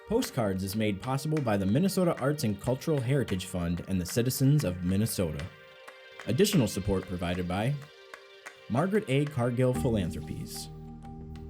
Postcards is made possible by the Minnesota Arts and Cultural Heritage Fund and the citizens of Minnesota. Additional support provided by Margaret A. Cargill Philanthropies,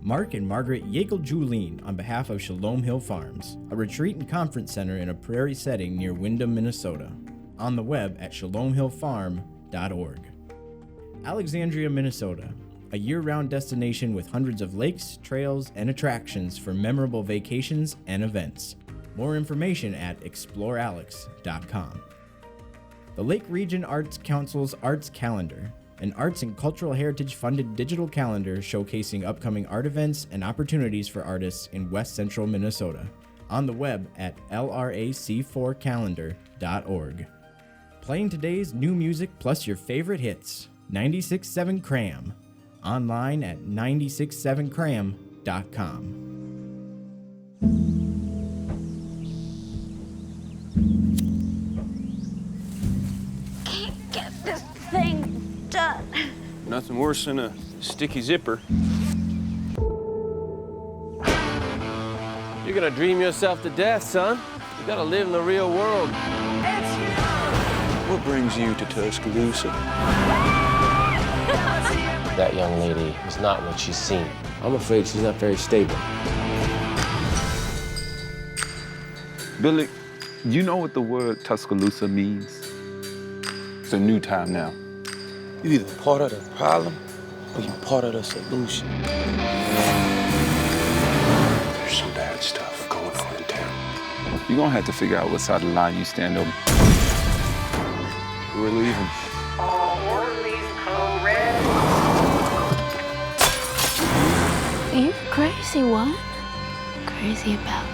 Mark and Margaret Yakel-Julien on behalf of Shalom Hill Farms, a retreat and conference center in a prairie setting near Windham, Minnesota. On the web at shalomhillfarm.org. Alexandria, Minnesota, a year-round destination with hundreds of lakes, trails, and attractions for memorable vacations and events. More information at explorealex.com. The Lake Region Arts Council's Arts Calendar, an arts and cultural heritage funded digital calendar showcasing upcoming art events and opportunities for artists in West Central Minnesota. On the web at lrac4calendar.org. Playing today's new music plus your favorite hits, 96.7 Cram. Online at 967cram.com. Can't get this thing done. Nothing worse than a sticky zipper. You're gonna dream yourself to death, son. You gotta live in the real world. What brings you to Tuscaloosa? That young lady is not what she's seen. I'm afraid she's not very stable. Billy, you know what the word Tuscaloosa means? It's a new time now. You're either part of the problem or you're part of the solution. There's some bad stuff going on in town. You're gonna have to figure out what side of the line you stand on. We're leaving. All orderlies code red. You crazy one? Crazy about me.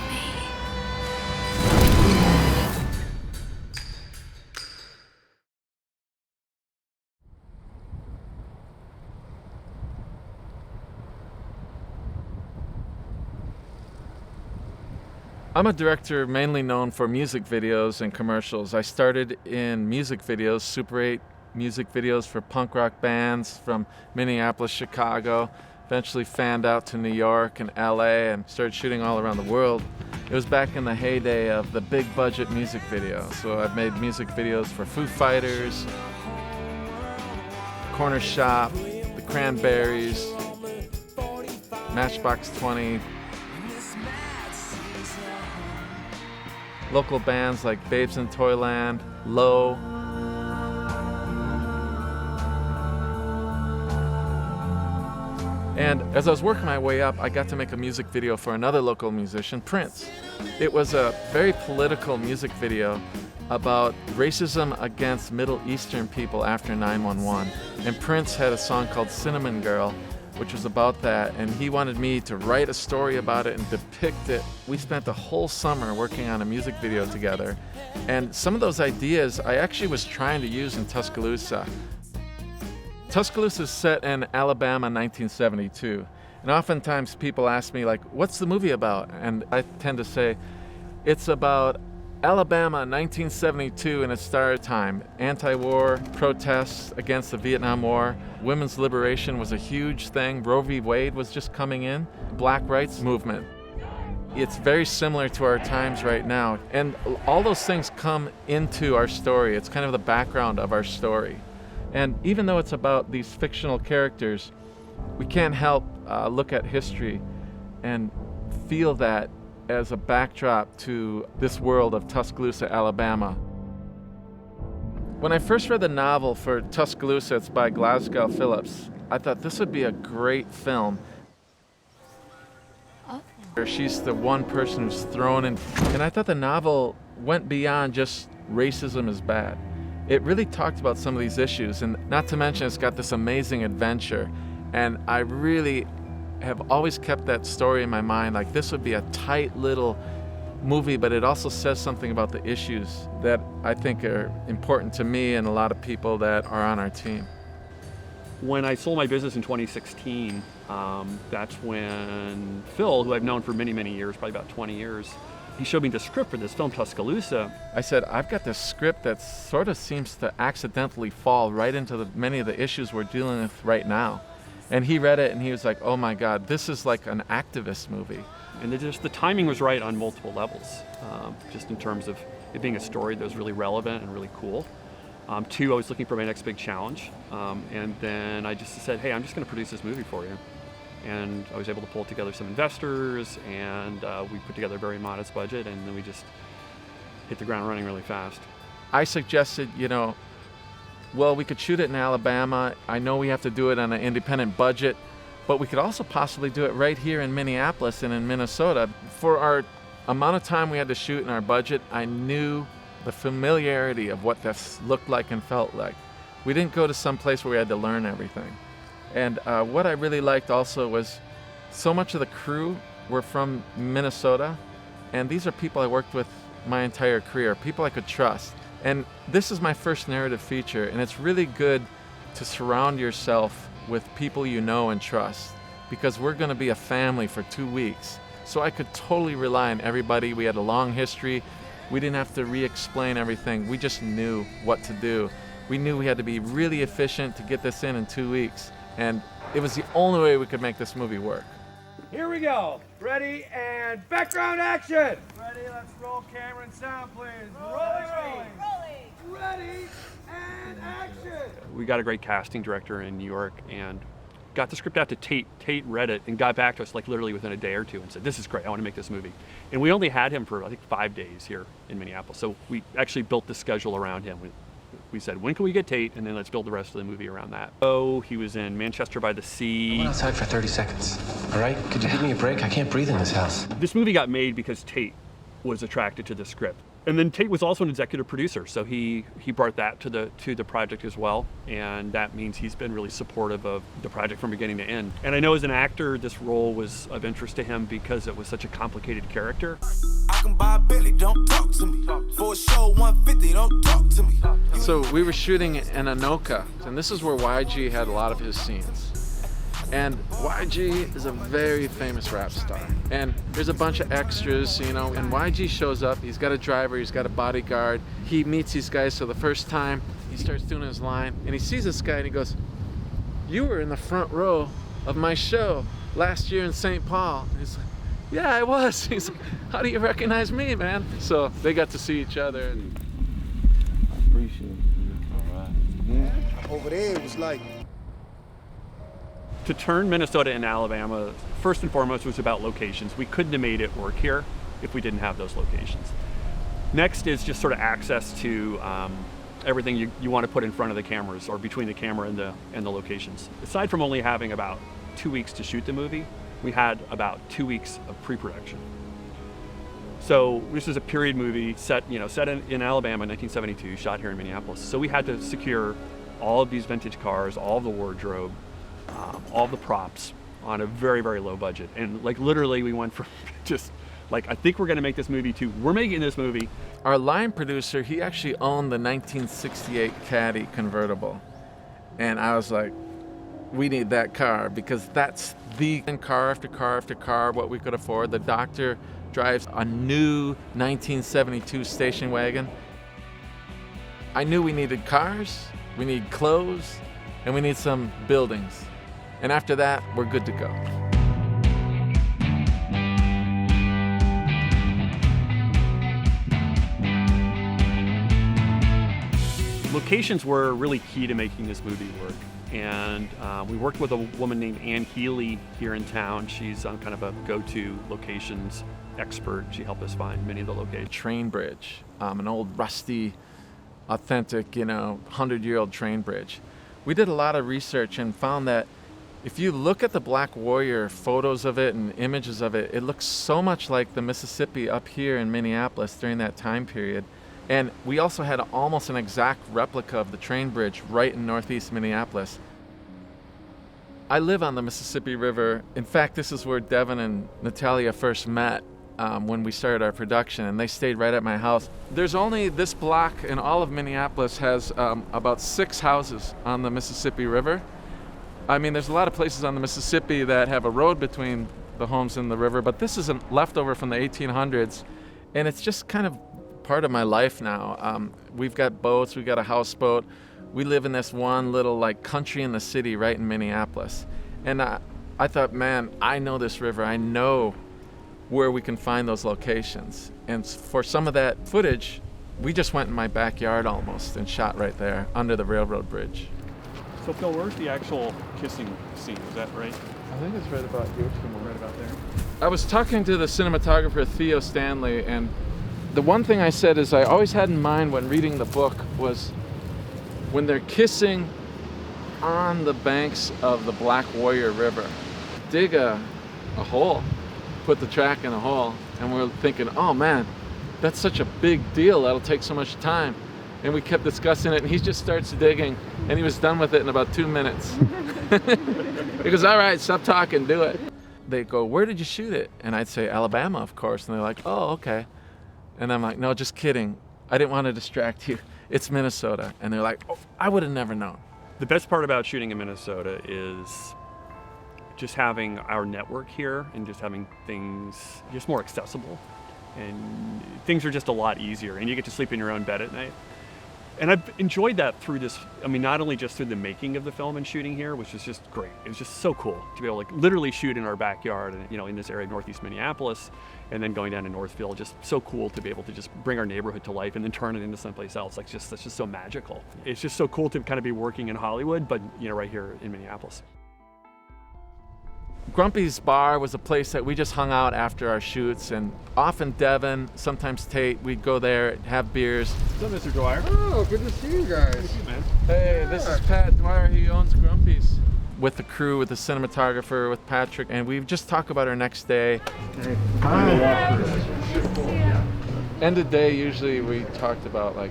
I'm a director mainly known for music videos and commercials. I started in music videos, Super 8 music videos for punk rock bands from Minneapolis, Chicago, eventually fanned out to New York and LA and started shooting all around the world. It was back in the heyday of the big budget music video. So I've made music videos for Foo Fighters, Corner Shop, the Cranberries, Matchbox 20, local bands like Babes in Toyland, Low. And as I was working my way up, I got to make a music video for another local musician, Prince. It was a very political music video about racism against Middle Eastern people after 9/11. And Prince had a song called Cinnamon Girl, which was about that, and he wanted me to write a story about it and depict it. We spent the whole summer working on a music video together, and some of those ideas I actually was trying to use in Tuscaloosa. Tuscaloosa is set in Alabama, 1972, and oftentimes people ask me, like, what's the movie about? And I tend to say, it's about Alabama, 1972 in its start time. Anti-war protests against the Vietnam War. Women's liberation was a huge thing. Roe v. Wade was just coming in. Black rights movement. It's very similar to our times right now. And all those things come into our story. It's kind of the background of our story. And even though it's about these fictional characters, we can't help look at history and feel that as a backdrop to this world of Tuscaloosa, Alabama. When I first read the novel for Tuscaloosa, it's by Glasgow Phillips, I thought this would be a great film. She's the one person who's thrown in, and I thought the novel went beyond just racism is bad. It really talked about some of these issues, and not to mention it's got this amazing adventure, and I really have always kept that story in my mind, like this would be a tight little movie, but it also says something about the issues that I think are important to me and a lot of people that are on our team. When I sold my business in 2016, that's when Phil, who I've known for many, many years, probably about 20 years, he showed me the script for this film, Tuscaloosa. I said, I've got this script that sort of seems to accidentally fall right into many of the issues we're dealing with right now. And he read it and he was like, oh my God, this is like an activist movie. And the timing was right on multiple levels, just in terms of it being a story that was really relevant and really cool. Two, I was looking for my next big challenge. And then I just said, hey, I'm just going to produce this movie for you. And I was able to pull together some investors, and we put together a very modest budget, and then we just hit the ground running really fast. I suggested, well, we could shoot it in Alabama. I know we have to do it on an independent budget, but we could also possibly do it right here in Minneapolis and in Minnesota. For our amount of time we had to shoot in our budget, I knew the familiarity of what this looked like and felt like. We didn't go to some place where we had to learn everything. And what I really liked also was so much of the crew were from Minnesota, and these are people I worked with my entire career, people I could trust. And this is my first narrative feature, and it's really good to surround yourself with people you know and trust, because we're going to be a family for 2 weeks. So I could totally rely on everybody. We had a long history. We didn't have to re-explain everything. We just knew what to do. We knew we had to be really efficient to get this in 2 weeks. And it was the only way we could make this movie work. Here we go. Ready and background action. Ready, let's roll camera and sound, please. Rolling. Ready and action. We got a great casting director in New York and got the script out to Tate. Tate read it and got back to us like literally within a day or two and said, this is great, I want to make this movie. And we only had him for, I think, 5 days here in Minneapolis. So we actually built the schedule around him. We said, when can we get Tate? And then let's build the rest of the movie around that. So he was in Manchester by the Sea. I went outside for 30 seconds, all right? Could you give me a break? I can't breathe in this house. This movie got made because Tate was attracted to the script. And then Tate was also an executive producer, so he brought that to the project as well. And that means he's been really supportive of the project from beginning to end. And I know as an actor, this role was of interest to him because it was such a complicated character. I can buy a Billy, don't talk to me. For a show 150, don't talk to me. So we were shooting in Anoka, and this is where YG had a lot of his scenes. And YG is a very famous rap star. And there's a bunch of extras, and YG shows up, he's got a driver, he's got a bodyguard. He meets these guys for the first time, he starts doing his line, and he sees this guy and he goes, you were in the front row of my show last year in St. Paul. And he's like, yeah, I was. He's like, how do you recognize me, man? So they got to see each other. And I appreciate it. All right. Yeah. Over there, it was like... To turn Minnesota into Alabama, first and foremost, was about locations. We couldn't have made it work here if we didn't have those locations. Next is just sort of access to everything you want to put in front of the cameras or between the camera and the locations. Aside from only having about 2 weeks to shoot the movie, we had about 2 weeks of pre-production. So this is a period movie set in Alabama in 1972, shot here in Minneapolis. So we had to secure all of these vintage cars, all of the wardrobe, all the props on a very, very low budget. And like literally we went from just like, I think we're gonna make this movie to, we're making this movie. Our line producer, he actually owned the 1968 Caddy convertible. And I was like, we need that car because that's the car after car after car, what we could afford. The doctor drives a new 1972 station wagon. I knew we needed cars, we need clothes, and we need some buildings. And after that, we're good to go. Locations were really key to making this movie work. And we worked with a woman named Ann Healy here in town. She's kind of a go-to locations expert. She helped us find many of the locations. Train bridge, an old rusty, authentic, 100-year-old train bridge. We did a lot of research and found that if you look at the Black Warrior photos of it and images of it, it looks so much like the Mississippi up here in Minneapolis during that time period. And we also had almost an exact replica of the train bridge right in northeast Minneapolis. I live on the Mississippi River. In fact, this is where Devin and Natalia first met when we started our production, and they stayed right at my house. There's only this block in all of Minneapolis has about 6 houses on the Mississippi River. I mean, there's a lot of places on the Mississippi that have a road between the homes and the river, but this is a leftover from the 1800s, and it's just kind of part of my life now. We've got boats, we've got a houseboat. We live in this one little country in the city right in Minneapolis. And I thought, man, I know this river. I know where we can find those locations. And for some of that footage, we just went in my backyard almost and shot right there under the railroad bridge. So Phil, where's the actual kissing scene? Is that right? I think it's right about here. Right about there. I was talking to the cinematographer Theo Stanley, and the one thing I said is I always had in mind when reading the book was when they're kissing on the banks of the Black Warrior River, dig a hole, put the track in a hole, and we're thinking, oh man, that's such a big deal, that'll take so much time. And we kept discussing it, and he just starts digging, and he was done with it in about 2 minutes. He goes, all right, stop talking, do it. They go, where did you shoot it? And I'd say, Alabama, of course. And they're like, oh, okay. And I'm like, no, just kidding. I didn't want to distract you. It's Minnesota. And they're like, oh, I would have never known. The best part about shooting in Minnesota is just having our network here and just having things just more accessible. And things are just a lot easier, and you get to sleep in your own bed at night. And I've enjoyed that through this, I mean, not only just through the making of the film and shooting here, which is just great. It was just so cool to be able to literally shoot in our backyard and, in this area of Northeast Minneapolis, and then going down to Northfield. Just so cool to be able to just bring our neighborhood to life and then turn it into someplace else. That's just so magical. It's just so cool to kind of be working in Hollywood, but, right here in Minneapolis. Grumpy's Bar was a place that we just hung out after our shoots, and often Devin, sometimes Tate, we'd go there, have beers. What's up, Mr. Dwyer? Oh, good to see you guys. Thank you, man. Hey, this is Pat Dwyer. He owns Grumpy's. With the crew, with the cinematographer, with Patrick, and we just talk about our next day. End of day, usually we talked about like,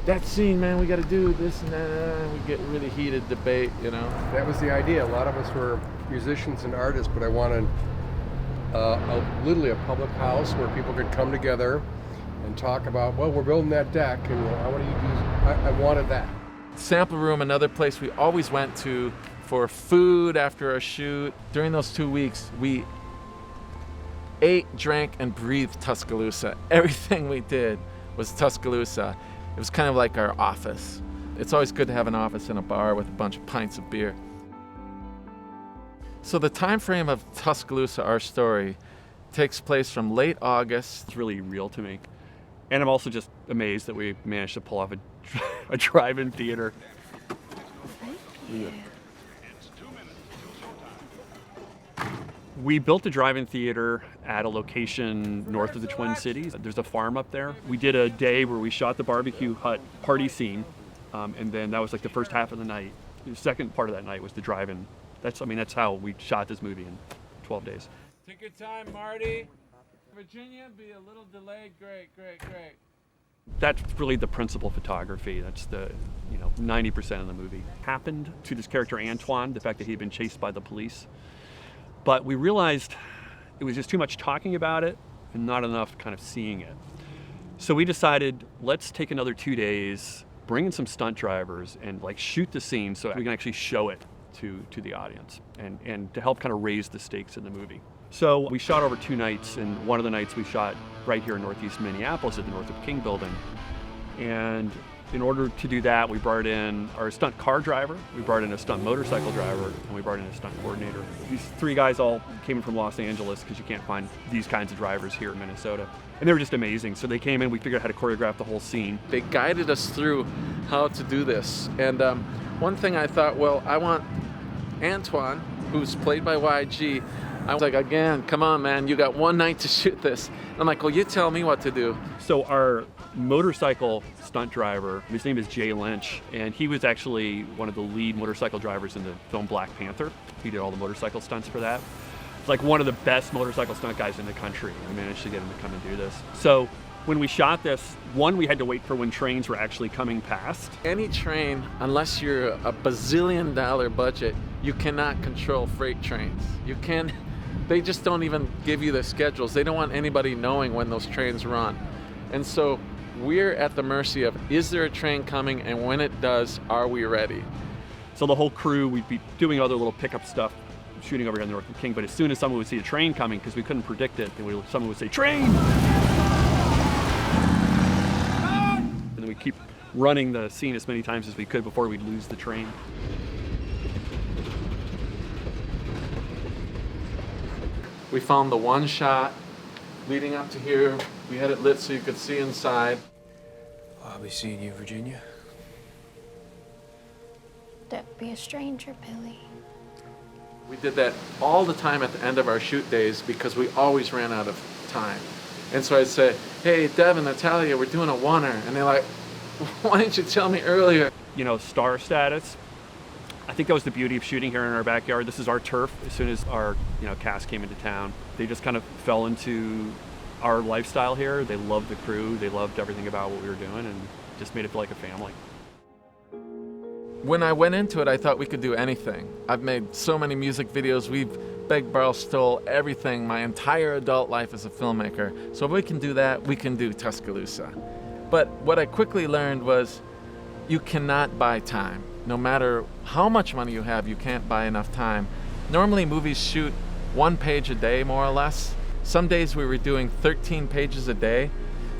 that scene, man, we got to do this and that, and we get really heated debate, That was the idea. A lot of us were musicians and artists, but I wanted literally a public house where people could come together and talk about, well, we're building that deck, and I wanted that. Sample room, another place we always went to for food after our shoot. During those 2 weeks, we ate, drank, and breathed Tuscaloosa. Everything we did was Tuscaloosa. It was kind of like our office. It's always good to have an office in a bar with a bunch of pints of beer. So the time frame of Tuscaloosa, our story, takes place from late August. It's really real to me. And I'm also just amazed that we managed to pull off a drive-in theater. We built a drive-in theater at a location north of the Twin Cities. There's a farm up there. We did a day where we shot the barbecue hut party scene, and then that was like the first half of the night. The second part of that night was the drive-in. That's how we shot this movie in 12 days. Take your time, Marty. Virginia, be a little delayed. Great. That's really the principal photography. That's the 90% of the movie. Happened to this character Antoine, the fact that he'd been chased by the police. But we realized it was just too much talking about it and not enough kind of seeing it. So we decided, let's take another 2 days, bring in some stunt drivers and shoot the scene so we can actually show it to the audience and to help kind of raise the stakes in the movie. So we shot over 2 nights, and one of the nights we shot right here in Northeast Minneapolis at the Northrop King building. And in order to do that, we brought in our stunt car driver, we brought in a stunt motorcycle driver, and we brought in a stunt coordinator. These 3 guys all came in from Los Angeles because you can't find these kinds of drivers here in Minnesota. And they were just amazing. So they came in, we figured out how to choreograph the whole scene. They guided us through how to do this. And one thing I thought, well, I want Antoine, who's played by YG, I was like, again, come on, man, you got 1 night to shoot this. And I'm like, well, you tell me what to do. So our motorcycle stunt driver, his name is Jay Lynch, and he was actually one of the lead motorcycle drivers in the film Black Panther. He did all the motorcycle stunts for that. It's like one of the best motorcycle stunt guys in the country. We managed to get him to come and do this. So when we shot this, one, we had to wait for when trains were actually coming past. Any train, unless you're a bazillion dollar budget, you cannot control freight trains. You can. They just don't even give you the schedules. They don't want anybody knowing when those trains run. And so we're at the mercy of, is there a train coming? And when it does, are we ready? So the whole crew, we'd be doing other little pickup stuff, shooting over here in the Northrop King, but as soon as someone would see a train coming, because we couldn't predict it, someone would say, train! And then we'd keep running the scene as many times as we could before we'd lose the train. We found the one shot leading up to here. We had it lit so you could see inside. I'll be seeing you, Virginia. Don't be a stranger, Billy. We did that all the time at the end of our shoot days because we always ran out of time. And so I'd say, hey, Devin, Natalia, we're doing a oneer. And they're like, why didn't you tell me earlier? You know, star status. I think that was the beauty of shooting here in our backyard. This is our turf. As soon as our cast came into town, they just kind of fell into our lifestyle here. They loved the crew. They loved everything about what we were doing and just made it feel like a family. When I went into it, I thought we could do anything. I've made so many music videos. We've begged, borrowed, stole everything my entire adult life as a filmmaker. So if we can do that, we can do Tuscaloosa. But what I quickly learned was you cannot buy time. No matter how much money you have, you can't buy enough time. Normally movies shoot 1 page a day, more or less. Some days we were doing 13 pages a day.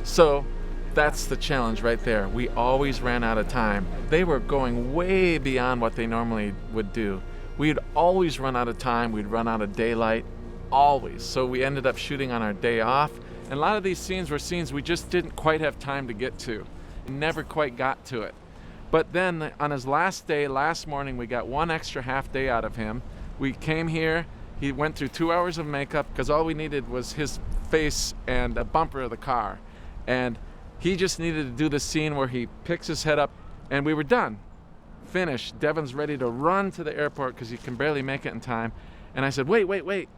So that's the challenge right there. We always ran out of time. They were going way beyond what they normally would do. We'd always run out of time. We'd run out of daylight, always. So we ended up shooting on our day off. And a lot of these scenes were scenes we just didn't quite have time to get to. Never quite got to it. But then on his last day, last morning, we got 1 extra half day out of him. We came here. He went through 2 hours of makeup because all we needed was his face and a bumper of the car. And he just needed to do the scene where he picks his head up, and we were done. Finished. Devin's ready to run to the airport because he can barely make it in time. And I said, wait.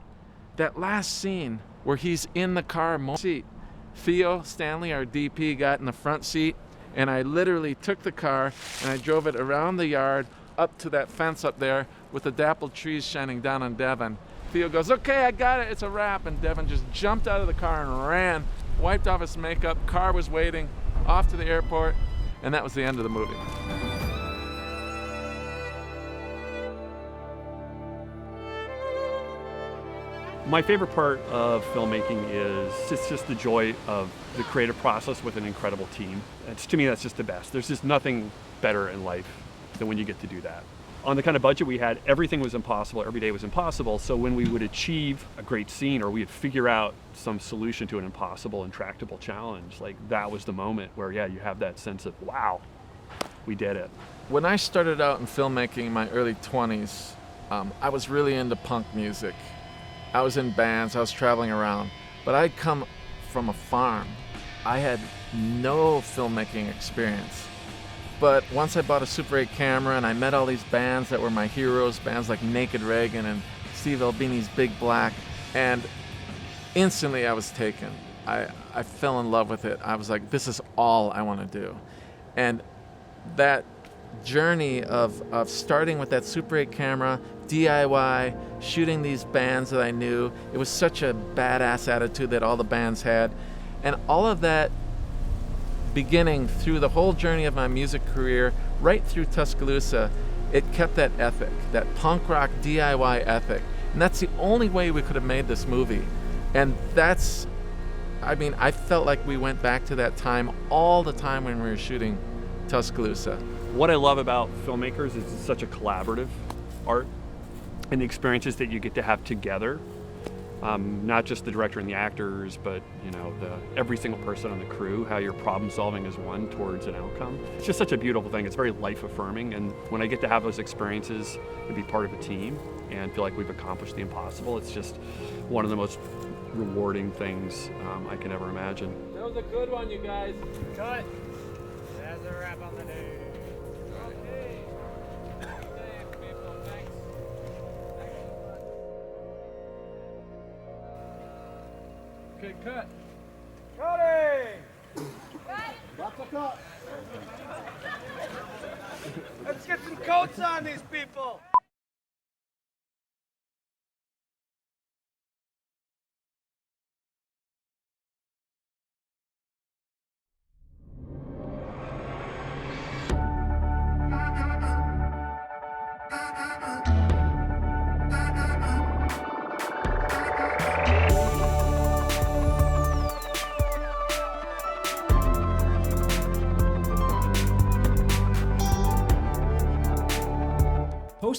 That last scene where he's in the car seat. Theo Stanley, our DP, got in the front seat, and I literally took the car and I drove it around the yard up to that fence up there with the dappled trees shining down on Devin. Theo goes, okay, I got it, it's a wrap. And Devin just jumped out of the car and ran, wiped off his makeup, car was waiting, off to the airport, and that was the end of the movie. My favorite part of filmmaking is it's just the joy of the creative process with an incredible team. To me, that's just the best. There's just nothing better in life than when you get to do that. On the kind of budget we had, everything was impossible, every day was impossible. So when we would achieve a great scene or we would figure out some solution to an impossible, intractable challenge, like that was the moment where, yeah, you have that sense of, wow, we did it. When I started out in filmmaking in my early 20s, I was really into punk music. I was in bands, I was traveling around, but I'd come from a farm. I had no filmmaking experience. But once I bought a Super 8 camera and I met all these bands that were my heroes, bands like Naked Reagan and Steve Albini's Big Black, and instantly I was taken. I fell in love with it. I was like, this is all I want to do. And that journey of starting with that Super 8 camera, DIY, shooting these bands that I knew. It was such a badass attitude that all the bands had. And all of that beginning through the whole journey of my music career, right through Tuscaloosa, it kept that ethic, that punk rock DIY ethic. And that's the only way we could have made this movie. And I felt like we went back to that time all the time when we were shooting Tuscaloosa. What I love about filmmakers is it's such a collaborative art, and the experiences that you get to have together, not just the director and the actors, but every single person on the crew, how you're problem solving as one towards an outcome. It's just such a beautiful thing. It's very life affirming, and when I get to have those experiences and be part of a team and feel like we've accomplished the impossible, it's just one of the most rewarding things I can ever imagine. That was a good one, you guys. Cut. That's a wrap on the day. Okay. Thanks, people. Thanks. Okay, cut. Cutting! Lots of cut. Let's get some coats on these people.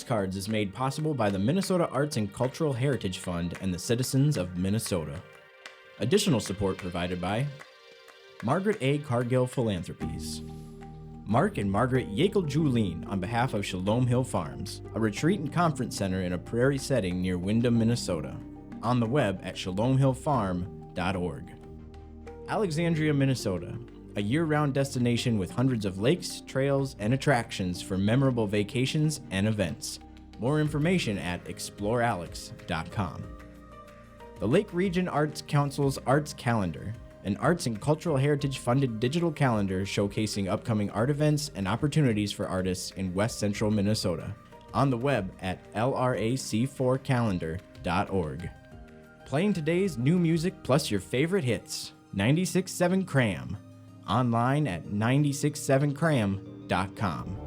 Postcards is made possible by the Minnesota Arts and Cultural Heritage Fund and the citizens of Minnesota. Additional support provided by Margaret A. Cargill Philanthropies. Mark and Margaret Yakel-Julien on behalf of Shalom Hill Farms, a retreat and conference center in a prairie setting near Windham, Minnesota. On the web at shalomhillfarm.org. Alexandria, Minnesota, a year-round destination with hundreds of lakes, trails, and attractions for memorable vacations and events. More information at explorealex.com. The Lake Region Arts Council's Arts Calendar, an arts and cultural heritage funded digital calendar showcasing upcoming art events and opportunities for artists in West Central Minnesota. On the web at lrac4calendar.org. Playing today's new music plus your favorite hits, 96.7 Cram. Online at 967cram.com.